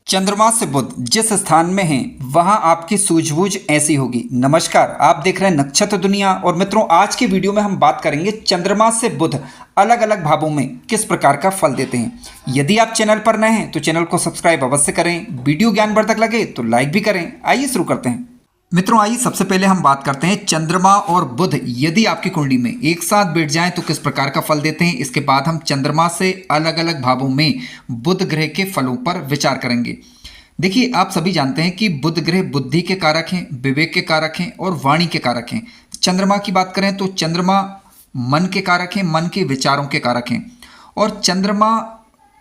चंद्रमा से बुध जिस स्थान में है वहां आपकी सूझबूझ ऐसी होगी। नमस्कार, आप देख रहे हैं नक्षत्र दुनिया। और मित्रों, आज के वीडियो में हम बात करेंगे चंद्रमा से बुध अलग अलग भावों में किस प्रकार का फल देते हैं। यदि आप चैनल पर नए हैं तो चैनल को सब्सक्राइब अवश्य करें। वीडियो ज्ञानवर्धक लगे तो लाइक भी करें। आइए शुरू करते हैं। मित्रों, आइए सबसे पहले हम बात करते हैं चंद्रमा और बुध यदि आपकी कुंडली में एक साथ बैठ जाएं तो किस प्रकार का फल देते हैं। इसके बाद हम चंद्रमा से अलग अलग भावों में बुध ग्रह के फलों पर विचार करेंगे। देखिए, आप सभी जानते हैं कि बुध ग्रह बुद्धि के कारक हैं, विवेक के कारक हैं और वाणी के कारक हैं। चंद्रमा की बात करें तो चंद्रमा मन के कारक हैं, मन के विचारों के कारक हैं। और चंद्रमा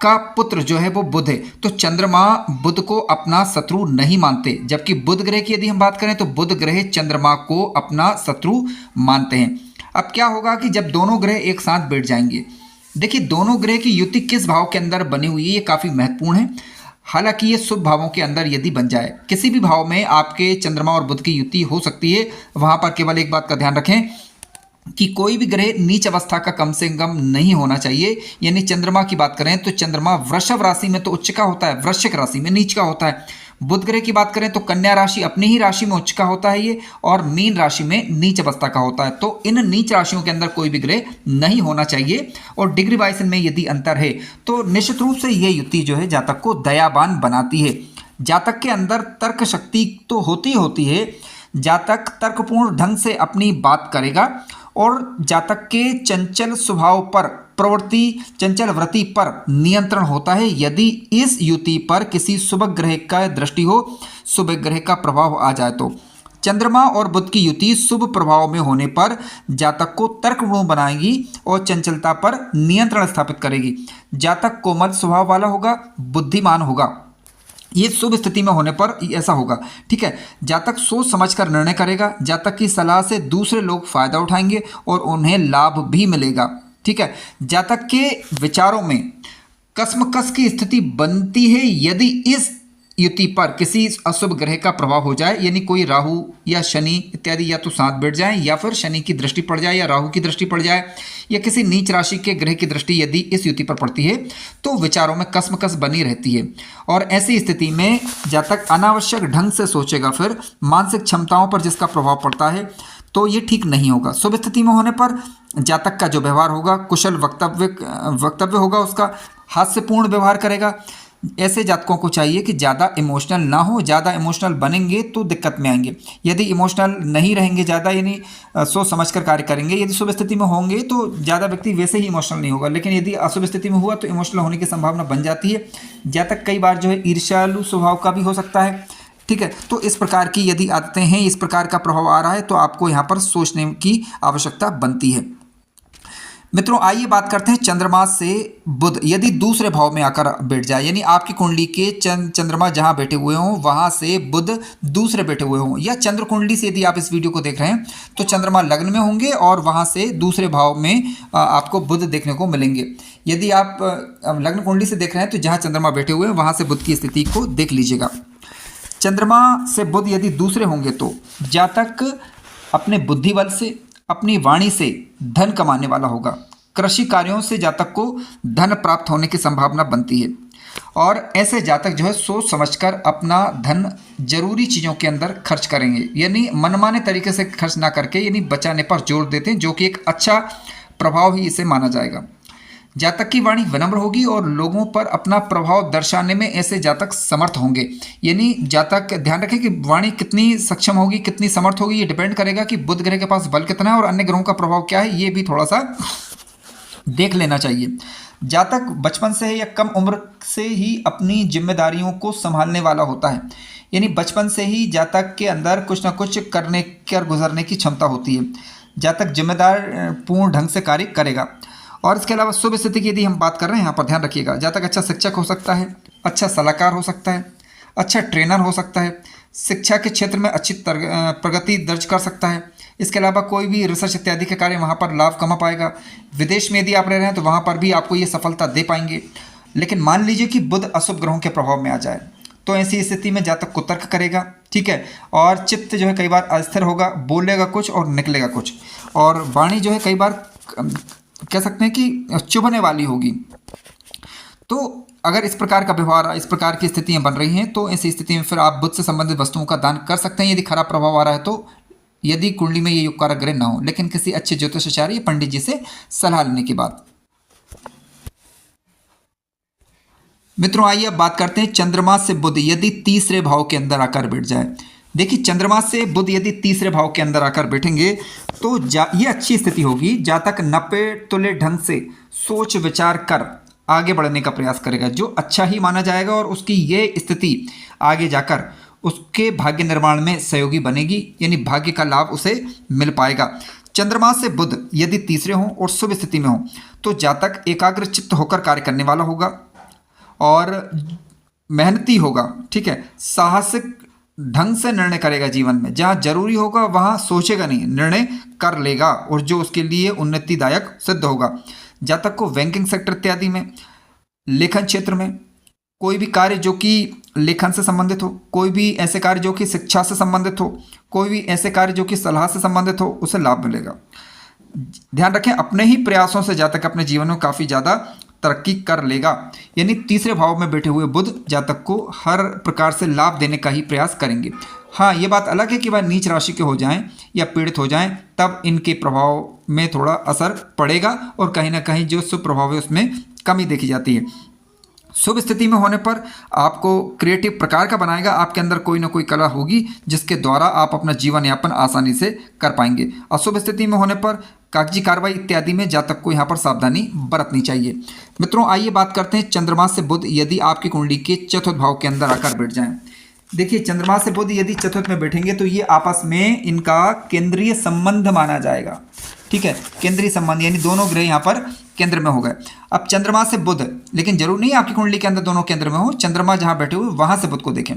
का पुत्र जो है वो बुध है, तो चंद्रमा बुध को अपना शत्रु नहीं मानते। जबकि बुध ग्रह की यदि हम बात करें तो बुध ग्रह चंद्रमा को अपना शत्रु मानते हैं। अब क्या होगा कि जब दोनों ग्रह एक साथ बैठ जाएंगे, देखिए दोनों ग्रह की युति किस भाव के अंदर बनी हुई है ये काफ़ी महत्वपूर्ण है। हालांकि ये शुभ भावों के अंदर यदि बन जाए, किसी भी भाव में आपके चंद्रमा और बुध की युति हो सकती है। वहां पर केवल एक बात का ध्यान रखें कि कोई भी ग्रह नीच अवस्था का कम से कम नहीं होना चाहिए। यानी चंद्रमा की बात करें तो चंद्रमा वृषभ राशि में तो उच्च का होता है, वृश्चिक राशि में नीच का होता है। बुध ग्रह की बात करें तो कन्या राशि अपनी ही राशि में उच्च का होता है ये, और मीन राशि में नीच अवस्था का होता है। तो इन नीच राशियों के अंदर कोई भी ग्रह नहीं होना चाहिए। और डिग्री वाइज में यदि अंतर है तो निश्चित रूप से ये युति जो है जातक को दयावान बनाती है। जातक के अंदर तर्क शक्ति तो होती है। जातक तर्कपूर्ण ढंग से अपनी बात करेगा और जातक के चंचल स्वभाव पर, चंचल वृत्ति पर नियंत्रण होता है। यदि इस युति पर किसी शुभ ग्रह का दृष्टि हो, शुभ ग्रह का प्रभाव आ जाए तो चंद्रमा और बुध की युति शुभ प्रभाव में होने पर जातक को तर्कपूर्ण बनाएगी और चंचलता पर नियंत्रण स्थापित करेगी। जातक कोमल स्वभाव वाला होगा, बुद्धिमान होगा। ये शुभ स्थिति में होने पर ऐसा होगा। ठीक है, जातक सोच समझकर निर्णय करेगा। जातक की सलाह से दूसरे लोग फायदा उठाएंगे और उन्हें लाभ भी मिलेगा। ठीक है, जातक के विचारों में कश्मकश की स्थिति बनती है यदि इस युति पर किसी अशुभ ग्रह का प्रभाव हो जाए। यानी कोई राहु या शनि इत्यादि या तो साथ बैठ जाए, या फिर शनि की दृष्टि पड़ जाए, या राहु की दृष्टि पड़ जाए, या किसी नीच राशि के ग्रह की दृष्टि यदि इस युति पर पड़ती है तो विचारों में कश्मकश बनी रहती है। और ऐसी स्थिति में जातक अनावश्यक ढंग से सोचेगा। फिर मानसिक क्षमताओं पर जिसका प्रभाव पड़ता है तो ये ठीक नहीं होगा। शुभ स्थिति में होने पर जातक का जो व्यवहार होगा, कुशल वक्तव्य होगा, उसका हास्यपूर्ण व्यवहार करेगा। ऐसे जातकों को चाहिए कि ज़्यादा इमोशनल ना हो। ज़्यादा इमोशनल बनेंगे तो दिक्कत में आएंगे। यदि इमोशनल नहीं रहेंगे ज़्यादा, यानी सोच समझकर कार्य करेंगे। यदि शुभ स्थिति में होंगे तो ज़्यादा व्यक्ति वैसे ही इमोशनल नहीं होगा, लेकिन यदि अशुभ स्थिति में हुआ तो इमोशनल होने की संभावना बन जाती है। जातक कई बार जो है ईर्ष्यालु स्वभाव का भी हो सकता है। ठीक है, तो इस प्रकार की यदि आदतें हैं, इस प्रकार का प्रभाव आ रहा है तो आपको यहाँ पर सोचने की आवश्यकता बनती है। मित्रों, आइए बात करते हैं चंद्रमा से बुध यदि दूसरे भाव में आकर बैठ जाए। यानी आपकी कुंडली के चंद्रमा जहां बैठे हुए हों वहां से बुध दूसरे बैठे हुए हों, या चंद्र कुंडली से यदि आप इस वीडियो को देख रहे हैं तो चंद्रमा लग्न में होंगे और वहां से दूसरे भाव में आपको बुध देखने को मिलेंगे। यदि आप लग्न कुंडली से देख रहे हैं तो जहाँ चंद्रमा बैठे हुए हैं वहां से बुध की स्थिति को देख लीजिएगा। चंद्रमा से बुध यदि दूसरे होंगे तो जातक अपने बुद्धि बल से, अपनी वाणी से धन कमाने वाला होगा। कृषि कार्यों से जातक को धन प्राप्त होने की संभावना बनती है। और ऐसे जातक जो है सोच समझकर अपना धन जरूरी चीज़ों के अंदर खर्च करेंगे। यानी मनमाने तरीके से खर्च ना करके यानी बचाने पर जोर देते हैं, जो कि एक अच्छा प्रभाव ही इसे माना जाएगा। जातक की वाणी विनम्र होगी और लोगों पर अपना प्रभाव दर्शाने में ऐसे जातक समर्थ होंगे। यानी जातक ध्यान रखें कि वाणी कितनी सक्षम होगी, कितनी समर्थ होगी, ये डिपेंड करेगा कि बुध ग्रह के पास बल कितना है और अन्य ग्रहों का प्रभाव क्या है, ये भी थोड़ा सा देख लेना चाहिए। जातक बचपन से या कम उम्र से ही अपनी जिम्मेदारियों को संभालने वाला होता है। यानी बचपन से ही जातक के अंदर कुछ ना कुछ करने कर गुजरने की क्षमता होती है। जातक जिम्मेदार पूर्ण ढंग से कार्य करेगा। और इसके अलावा शुभ स्थिति की यदि हम बात कर रहे हैं, यहाँ पर ध्यान रखिएगा, जातक अच्छा शिक्षक हो सकता है, अच्छा सलाहकार हो सकता है, अच्छा ट्रेनर हो सकता है, शिक्षा के क्षेत्र में अच्छी प्रगति दर्ज कर सकता है। इसके अलावा कोई भी रिसर्च इत्यादि के कार्य वहाँ पर लाभ कमा पाएगा। विदेश में यदि आप रह रहे हैं तो वहाँ पर भी आपको ये सफलता दे पाएंगे। लेकिन मान लीजिए कि बुध अशुभ ग्रहों के प्रभाव में आ जाए तो ऐसी स्थिति में जातक कुतर्क करेगा। ठीक है, और चित्त जो है कई बार अस्थिर होगा, बोलेगा कुछ और निकलेगा कुछ, और वाणी जो है कई बार कह सकते हैं कि चुभने वाली होगी। तो अगर इस प्रकार का व्यवहार, इस प्रकार की स्थितियां बन रही हैं तो ऐसी स्थिति में फिर आप बुध से संबंधित वस्तुओं का दान कर सकते हैं यदि खराब प्रभाव आ रहा है तो, यदि कुंडली में ये योग कारक ग्रह ना हो, लेकिन किसी अच्छे ज्योतिषाचार्य या पंडित जी से सलाह लेने के बाद। मित्रों आइए अब बात करते हैं चंद्रमा से बुध यदि तीसरे भाव के अंदर आकर बैठ जाए। देखिए चंद्रमा से बुध यदि तीसरे भाव के अंदर आकर बैठेंगे तो ये अच्छी स्थिति होगी। जातक नपे तुले ढंग से सोच विचार कर आगे बढ़ने का प्रयास करेगा, जो अच्छा ही माना जाएगा और उसकी ये स्थिति आगे जाकर उसके भाग्य निर्माण में सहयोगी बनेगी, यानी भाग्य का लाभ उसे मिल पाएगा। चंद्रमा से बुध यदि तीसरे हों और शुभ स्थिति में हो तो जातक एकाग्र चित्त होकर कार्य करने वाला होगा और मेहनती होगा, ठीक है। साहसिक ढंग से निर्णय करेगा जीवन में, जहाँ जरूरी होगा वहाँ सोचेगा नहीं, निर्णय कर लेगा और जो उसके लिए उन्नतिदायक सिद्ध होगा। जातक को बैंकिंग सेक्टर इत्यादि में, लेखन क्षेत्र में कोई भी कार्य जो कि लेखन से संबंधित हो, कोई भी ऐसे कार्य जो कि शिक्षा से संबंधित हो, कोई भी ऐसे कार्य जो कि सलाह से संबंधित हो, उसे लाभ मिलेगा। ध्यान रखें अपने ही प्रयासों से जातक अपने जीवन में काफ़ी ज़्यादा तरक्की कर लेगा। यानी तीसरे भाव में बैठे हुए बुध जातक को हर प्रकार से लाभ देने का ही प्रयास करेंगे। हाँ, ये बात अलग है कि वह नीच राशि के हो जाएं या पीड़ित हो जाएं, तब इनके प्रभाव में थोड़ा असर पड़ेगा और कहीं ना कहीं जो शुभ प्रभाव है उसमें कमी देखी जाती है। शुभ स्थिति में होने पर आपको क्रिएटिव प्रकार का बनाएगा, आपके अंदर कोई ना कोई कला होगी जिसके द्वारा आप अपना जीवन यापन आसानी से कर पाएंगे। अशुभ स्थिति में होने पर कागजी कार्रवाई इत्यादि में जातक को यहाँ पर सावधानी बरतनी चाहिए। मित्रों आइए बात करते हैं चंद्रमा से बुध यदि आपकी कुंडली के चतुर्थ भाव के अंदर आकर बैठ जाएं। देखिए चंद्रमा से बुध यदि चतुर्थ में बैठेंगे तो ये आपस में इनका केंद्रीय संबंध माना जाएगा, ठीक है। केंद्रीय संबंध यानी दोनों ग्रह यहाँ पर केंद्र में हो गए। अब चंद्रमा से बुध, लेकिन जरूर नहीं आपकी कुंडली के अंदर दोनों केंद्र में हो, चंद्रमा जहाँ बैठे हुए वहां से बुध को देखें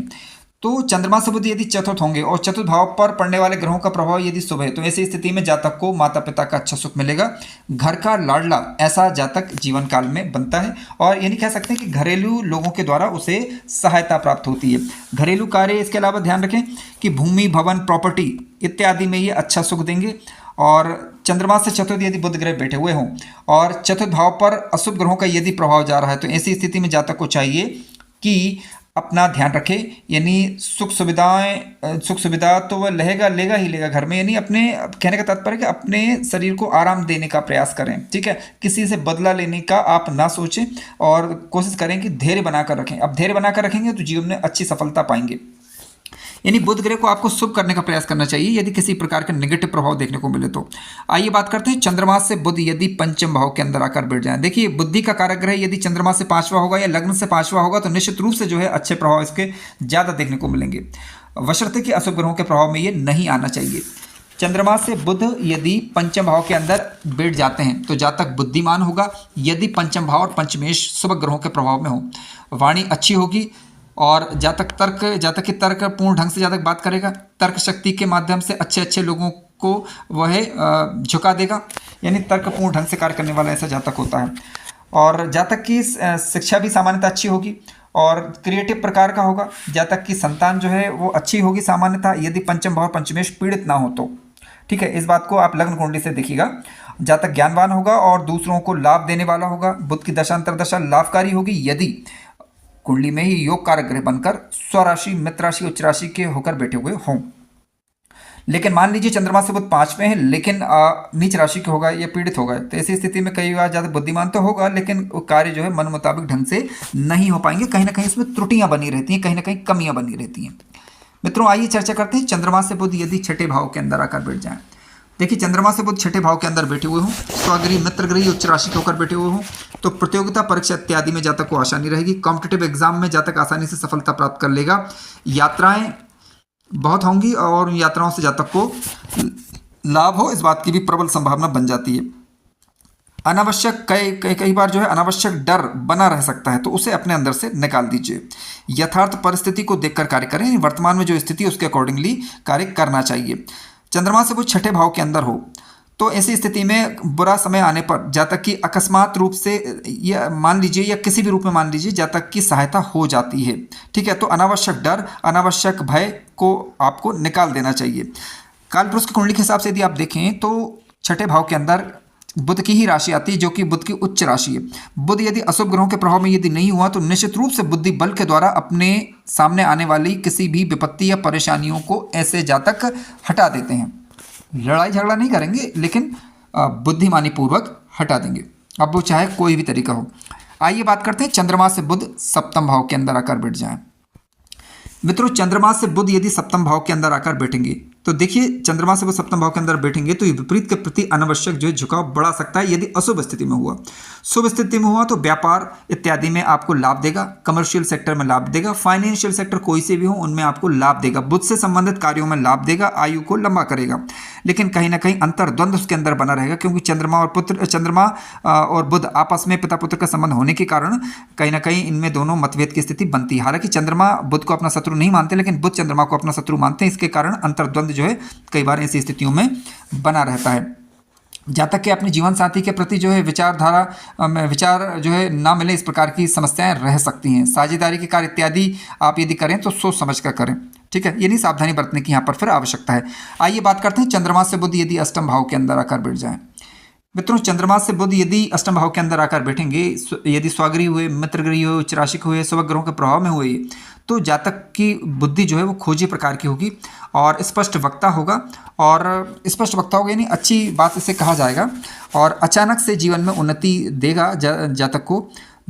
तो चंद्रमा से बुध यदि चतुर्थ होंगे और चतुर्थ भाव पर पड़ने वाले ग्रहों का प्रभाव यदि शुभ है तो ऐसी स्थिति में जातक को माता पिता का अच्छा सुख मिलेगा, घर का लाडला ऐसा जातक जीवन काल में बनता है और यानी कह सकते हैं कि घरेलू लोगों के द्वारा उसे सहायता प्राप्त होती है। घरेलू कार्य, इसके अलावा ध्यान रखें कि भूमि भवन प्रॉपर्टी इत्यादि में ये अच्छा सुख देंगे। और चंद्रमा से चतुर्थ यदि बुध ग्रह बैठे हुए हों और चतुर्थ भाव पर अशुभ ग्रहों का यदि प्रभाव जा रहा है तो ऐसी स्थिति में जातक को चाहिए कि अपना ध्यान रखे, यानी सुख सुविधा तो वह लेगा ही लेगा घर में, यानी अपने कहने का तात्पर्य कि अपने शरीर को आराम देने का प्रयास करें, ठीक है। किसी से बदला लेने का आप ना सोचें और कोशिश करें कि धैर्य बनाकर रखें। अब धैर्य बनाकर रखेंगे तो जीवन में अच्छी सफलता पाएंगे। यानी बुध ग्रह को आपको शुभ करने का प्रयास करना चाहिए यदि किसी प्रकार का नेगेटिव प्रभाव देखने को मिले तो। आइए बात करते हैं चंद्रमा से बुध यदि पंचम भाव के अंदर आकर बैठ जाए। देखिए बुद्धि का कारक ग्रह यदि चंद्रमा से पांचवा होगा या लग्न से पांचवा होगा तो निश्चित रूप से जो है अच्छे प्रभाव इसके ज़्यादा देखने को मिलेंगे, बशर्ते कि अशुभ ग्रहों के प्रभाव में ये नहीं आना चाहिए। चंद्रमा से बुध यदि पंचम भाव के अंदर बैठ जाते हैं तो जातक बुद्धिमान होगा यदि पंचम भाव और पंचमेश शुभ ग्रहों के प्रभाव में हो। वाणी अच्छी होगी और जातक की तर्क पूर्ण ढंग से जातक बात करेगा, तर्क शक्ति के माध्यम से अच्छे लोगों को वह झुका देगा, यानी तर्कपूर्ण ढंग से कार्य करने वाला ऐसा जातक होता है। और जातक की शिक्षा भी सामान्यतः अच्छी होगी और क्रिएटिव प्रकार का होगा। जातक की संतान जो है वो अच्छी होगी सामान्यतः यदि पंचम भाव पंचमेश पीड़ित ना हो तो, ठीक है। इस बात को आप लग्न कुंडली से देखिएगा। जातक ज्ञानवान होगा और दूसरों को लाभ देने वाला होगा। बुध की दशांतरदशा लाभकारी होगी यदि कुंडली में ही योग कारक ग्रह बनकर स्वराशि, मित्र राशि, उच्च राशि के होकर बैठे हुए हों। लेकिन मान लीजिए चंद्रमा से बुध पांचवें हैं लेकिन नीच राशि के होगा या पीड़ित होगा तो ऐसी स्थिति में कई बार ज़्यादा बुद्धिमान तो होगा लेकिन कार्य जो है मन मुताबिक ढंग से नहीं हो पाएंगे, कहीं ना कहीं इसमें त्रुटियां बनी रहती हैं, कहीं ना कहीं कमियां बनी रहती हैं। मित्रों आइए चर्चा करते हैं चंद्रमा से बुध यदि छठे भाव के अंदर आकर बैठ जाए। देखिए चंद्रमा से बुध छठे भाव के अंदर बैठे हुए हों, स्वगृही, मित्रगृही, उच्च राशि के होकर बैठे हुए हों तो प्रतियोगिता परीक्षा इत्यादि में जातक को आसानी रहेगी। कॉम्पिटिटिव एग्जाम में जातक आसानी से सफलता प्राप्त कर लेगा। यात्राएं बहुत होंगी और यात्राओं से जातक को लाभ हो इस बात की भी प्रबल संभावना बन जाती है। अनावश्यक कई बार जो है अनावश्यक डर बना रह सकता है तो उसे अपने अंदर से निकाल दीजिए। यथार्थ परिस्थिति को देखकर कार्य करें, वर्तमान में जो स्थिति है उसके अकॉर्डिंगली कार्य करना चाहिए। चंद्रमा से वो छठे भाव के अंदर हो तो ऐसी स्थिति में बुरा समय आने पर जातक की अकस्मात रूप से या मान लीजिए या किसी भी रूप में मान लीजिए जातक की सहायता हो जाती है, ठीक है। तो अनावश्यक डर, अनावश्यक भय को आपको निकाल देना चाहिए। काल पुरुष की कुंडली के हिसाब से यदि आप देखें तो छठे भाव के अंदर बुध की ही राशि आती है जो कि बुध की उच्च राशि है। बुध यदि अशुभ ग्रहों के प्रभाव में यदि नहीं हुआ तो निश्चित रूप से बुद्धि बल के द्वारा अपने सामने आने वाली किसी भी विपत्ति या परेशानियों को ऐसे जातक हटा देते हैं। लड़ाई झगड़ा नहीं करेंगे लेकिन बुद्धिमानी पूर्वक हटा देंगे, अब वो चाहे कोई भी तरीका हो। आइए बात करते हैं चंद्रमा से बुध सप्तम भाव के अंदर आकर बैठ जाएं। मित्रों, चंद्रमा से बुध यदि सप्तम भाव के अंदर आकर बैठेंगे तो देखिए, चंद्रमा से वो सप्तम भाव के अंदर बैठेंगे तो ये विपरीत के प्रति अनावश्यक जो है झुकाव बढ़ा सकता है यदि अशुभ स्थिति में हुआ। शुभ स्थिति में हुआ तो व्यापार इत्यादि में आपको लाभ देगा, कमर्शियल सेक्टर में लाभ देगा, फाइनेंशियल सेक्टर कोई से भी हो उनमें आपको लाभ देगा, बुध से संबंधित कार्यों में लाभ देगा, आयु को लंबा करेगा। लेकिन कहीं ना कहीं अंतर्द्वंद उसके अंदर बना रहेगा क्योंकि चंद्रमा और बुध आपस में पिता पुत्र का संबंध होने के कारण कहीं ना कहीं इनमें दोनों मतभेद की स्थिति बनती है। हालांकि चंद्रमा बुध को अपना शत्रु नहीं मानते लेकिन बुध चंद्रमा को अपना शत्रु मानते हैं, इसके कारण अंतर्द्वंद जो है कई बार ऐसी स्थितियों में बना रहता है। जहाँ तक कि अपने जीवन साथी के प्रति जो है विचार जो है ना मिले, इस प्रकार की समस्याएं रह सकती हैं। साझेदारी के कार्य इत्यादि आप यदि करें तो सोच समझ कर करें, ठीक है, ये नहीं सावधानी बरतने की यहाँ पर फिर आवश्यकता है। आइए बात करते हैं चंद्रमा से बुध यदि अष्टम भाव के अंदर आकर बैठ जाएं। मित्रों, चंद्रमा से बुध यदि अष्टम भाव के अंदर आकर बैठेंगे, यदि स्वगृह हुए, मित्रगृह हुए, उच्च राशि हुए, शुभ ग्रहों के प्रभाव में हुए तो जातक की बुद्धि जो है वो खोजी प्रकार की होगी और स्पष्ट वक्ता होगा। और स्पष्ट वक्ता होगा यानी अच्छी बात इसे कहा जाएगा और अचानक से जीवन में उन्नति देगा जातक को।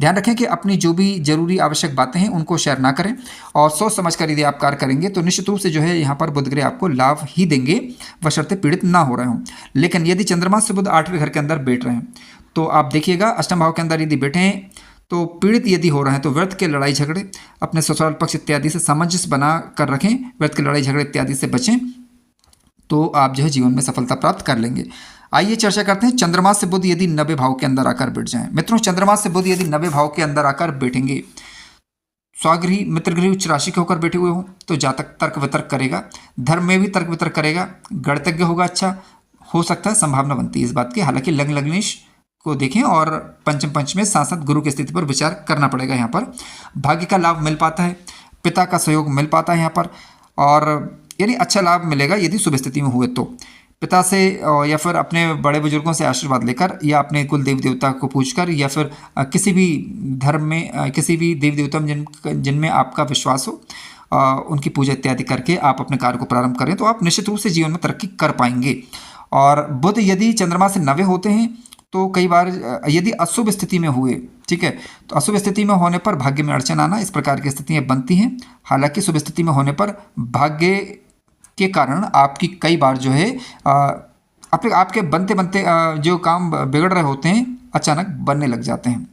ध्यान रखें कि अपनी जो भी जरूरी आवश्यक बातें हैं उनको शेयर ना करें और सोच समझ कर यदि आप कार्य करेंगे तो निश्चित रूप से जो है यहाँ पर बुध ग्रह आपको लाभ ही देंगे, बशर्ते पीड़ित ना हो रहे हों। लेकिन यदि चंद्रमा से बुध 8वें घर के अंदर बैठ रहे हैं तो आप देखिएगा, अष्टम भाव के अंदर यदि बैठे हैं तो पीड़ित यदि हो रहे हैं तो व्यर्थ के लड़ाई झगड़े, अपने ससुराल पक्ष इत्यादि से सामंजस्य बना कर रखें, व्यर्थ के लड़ाई झगड़े इत्यादि से बचें तो आप जो है जीवन में सफलता प्राप्त कर लेंगे। आइए चर्चा करते हैं चंद्रमा से बुध यदि 90 भाव के अंदर आकर बैठ जाएं। मित्रों, चंद्रमा से बुध यदि 90 भाव के अंदर आकर बैठेंगे, स्वगृह मित्रगृह उच्च राशि के होकर बैठे हुए हो तो जातक तर्क वितर्क करेगा, धर्म में भी तर्क वितर्क करेगा, गणितज्ञ होगा, अच्छा हो सकता है, संभावना बनती है इस बात की। हालांकि लग्नेश को देखें और पंचम पंच में सांसद गुरु की स्थिति पर विचार करना पड़ेगा। यहाँ पर भाग्य का लाभ मिल पाता है, पिता का सहयोग मिल पाता है यहाँ पर, और यानी अच्छा लाभ मिलेगा यदि शुभ स्थिति में हुए तो। पिता से या फिर अपने बड़े बुजुर्गों से आशीर्वाद लेकर या अपने कुल देवी देवता को पूछकर या फिर किसी भी धर्म में किसी भी देवी देवता में जिनमें आपका विश्वास हो उनकी पूजा इत्यादि करके आप अपने कार्य को प्रारंभ करें तो आप निश्चित रूप से जीवन में तरक्की कर पाएंगे। और बुध यदि चंद्रमा से 90 होते हैं तो कई बार यदि अशुभ स्थिति में हुए, ठीक है, तो अशुभ स्थिति में होने पर भाग्य में अड़चन आना, इस प्रकार की स्थितियाँ बनती हैं। हालांकि शुभ स्थिति में होने पर भाग्य के कारण आपकी कई बार जो है आपके बनते बनते जो काम बिगड़ रहे होते हैं अचानक बनने लग जाते हैं,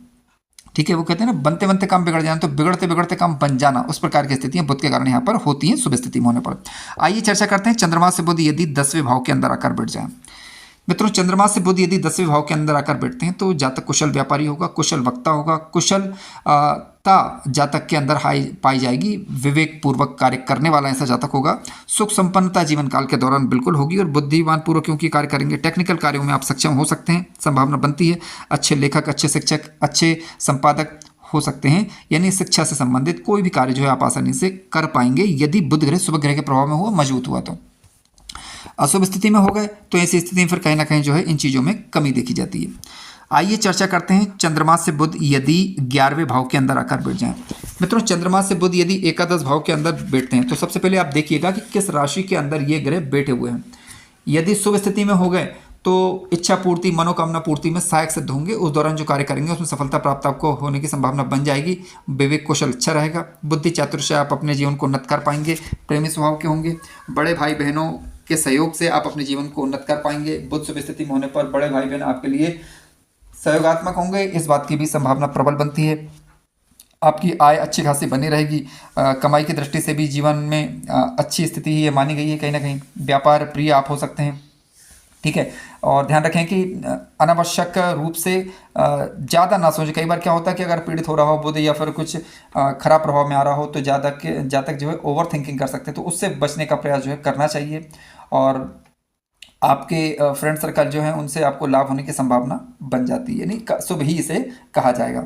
ठीक है। वो कहते हैं ना, बनते बनते काम बिगड़ जाना तो बिगड़ते बिगड़ते काम बन जाना, उस प्रकार की स्थितियां बुध के कारण यहाँ पर होती हैं शुभ स्थिति में होने पर। आइए चर्चा करते हैं चंद्रमा से बुध यदि 10वें भाव के अंदर आकर बैठ जाए। मित्रों, चंद्रमा से बुध यदि 10वें भाव के अंदर आकर बैठते हैं तो जातक कुशल व्यापारी होगा, कुशल वक्ता होगा, कुशलता जातक के अंदर पाई जाएगी, विवेक पूर्वक कार्य करने वाला ऐसा जातक होगा। सुख संपन्नता जीवन काल के दौरान बिल्कुल होगी और बुद्धिमान पूर्वक क्योंकि कार्य करेंगे। टेक्निकल कार्यों में आप सक्षम हो सकते हैं, संभावना बनती है। अच्छे लेखक, अच्छे शिक्षक, अच्छे संपादक हो सकते हैं, यानी शिक्षा से संबंधित कोई भी कार्य जो है आप आसानी से कर पाएंगे यदि बुध ग्रह शुभ ग्रह के प्रभाव में हुआ, मजबूत हुआ तो। अशुभ स्थिति में हो गए तो ऐसी स्थिति में फिर कहीं ना कहीं जो है इन चीज़ों में कमी देखी जाती है। आइए चर्चा करते हैं चंद्रमा से बुध यदि 11वें भाव के अंदर आकर बैठ जाएं। मित्रों, चंद्रमा से बुध यदि एकादश भाव के अंदर बैठते हैं तो सबसे पहले आप देखिएगा कि किस राशि के अंदर ये ग्रह बैठे हुए हैं। यदि शुभ स्थिति में हो गए तो इच्छा पूर्ति, मनोकामना पूर्ति में सहायक सिद्ध होंगे। उस दौरान जो कार्य करेंगे उसमें सफलता प्राप्त आपको होने की संभावना बन जाएगी। विवेक कौशल अच्छा रहेगा, बुद्धि चातुर्य से आप अपने जीवन को उन्नत कर पाएंगे। प्रेमी स्वभाव के होंगे, बड़े भाई बहनों के सहयोग से आप अपने जीवन को उन्नत कर पाएंगे। बुध शुभ स्थिति में होने पर बड़े भाई बहन आपके लिए सहयोगात्मक होंगे, इस बात की भी संभावना प्रबल बनती है। आपकी आय अच्छी खासी बनी रहेगी। कमाई की दृष्टि से भी जीवन में अच्छी स्थिति ही मानी गई है। कहीं ना कहीं व्यापार प्रिय आप हो सकते हैं, ठीक है। और ध्यान रखें कि अनावश्यक रूप से ज़्यादा ना सोचें। कई बार क्या होता है कि अगर पीड़ित हो रहा हो बुध या फिर कुछ खराब प्रभाव में आ रहा हो तो जातक जो है ओवर थिंकिंग कर सकते हैं, तो उससे बचने का प्रयास जो है करना चाहिए। और आपके फ्रेंड सर्कल जो है उनसे आपको लाभ होने की संभावना बन जाती है, यानी शुभ ही इसे कहा जाएगा।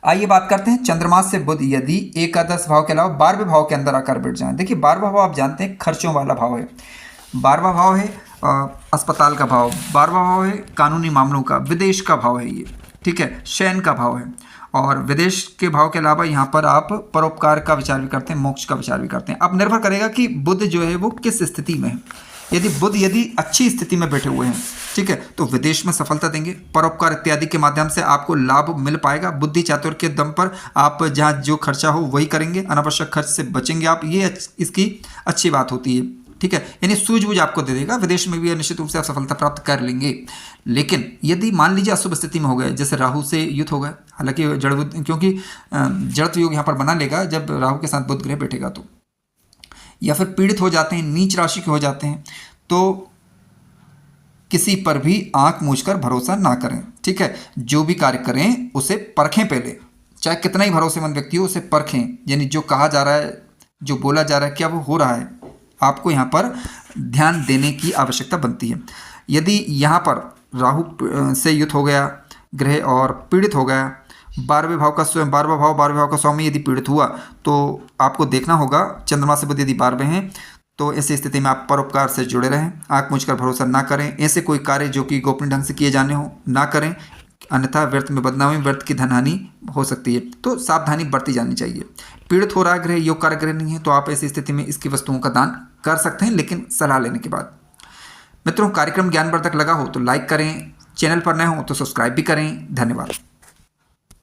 आइए बात करते हैं चंद्रमा से बुध यदि एकादश भाव के अलावा 12वें भाव के अंदर आकर बैठ जाएं। देखिए 12वां भाव आप जानते हैं खर्चों वाला भाव है। 12वां भाव है अस्पताल का भाव, 12वां भाव है कानूनी मामलों का, विदेश का भाव है ये, ठीक है, शयन का भाव है। और विदेश के भाव के अलावा यहाँ पर आप परोपकार का विचार भी करते हैं, मोक्ष का विचार भी करते हैं। अब निर्भर करेगा कि बुध जो है वो किस स्थिति में है। यदि बुध अच्छी स्थिति में बैठे हुए हैं, ठीक है, तो विदेश में सफलता देंगे, परोपकार इत्यादि के माध्यम से आपको लाभ मिल पाएगा। बुद्धि चातुर्य के दम पर आप जहाँ जो खर्चा हो वही करेंगे, अनावश्यक खर्च से बचेंगे आप, ये इसकी अच्छी बात होती है, ठीक है। यानी सूझबूझ आपको दे देगा, विदेश में भी निश्चित रूप से आप सफलता प्राप्त कर लेंगे। लेकिन यदि मान लीजिए अशुभ स्थिति में हो गए, जैसे राहु से युद्ध हो गए, हालांकि जड़ बुद्ध, क्योंकि जड़त्व योग यहाँ पर बना लेगा जब राहु के साथ बुध ग्रह बैठेगा तो, या फिर पीड़ित हो जाते हैं, नीच राशि के हो जाते हैं, तो किसी पर भी आंख मूंझकर भरोसा ना करें, ठीक है। जो भी कार्य करें उसे परखें पहले, चाहे कितना ही भरोसेमंद व्यक्ति हो उसे परखें, यानी जो कहा जा रहा है, जो बोला जा रहा है, क्या वो हो रहा है, आपको यहाँ पर ध्यान देने की आवश्यकता बनती है। यदि यहाँ पर राहु से युद्ध हो गया ग्रह और पीड़ित हो गया, 12वें भाव का स्वामी यदि पीड़ित हुआ, तो आपको देखना होगा चंद्रमा से बुध यदि 12वें हैं, तो ऐसी स्थिति में आप परोपकार से जुड़े रहें, आंख मूंझकर भरोसा ना करें, ऐसे कोई कार्य जो कि गोपनीय ढंग से किए जाने हो ना करें, अन्यथा व्यर्थ में बदनामी, व्यर्थ की धनहानि हो सकती है, तो सावधानी बरती जानी चाहिए। पीड़ित हो रहा ग्रह, योग कारक ग्रह नहीं है, तो आप ऐसी स्थिति में इसकी वस्तुओं का दान कर सकते हैं, लेकिन सलाह लेने के बाद। मित्रों, कार्यक्रम ज्ञानवर्धक लगा हो तो लाइक करें, चैनल पर नए हो तो सब्सक्राइब भी करें। धन्यवाद।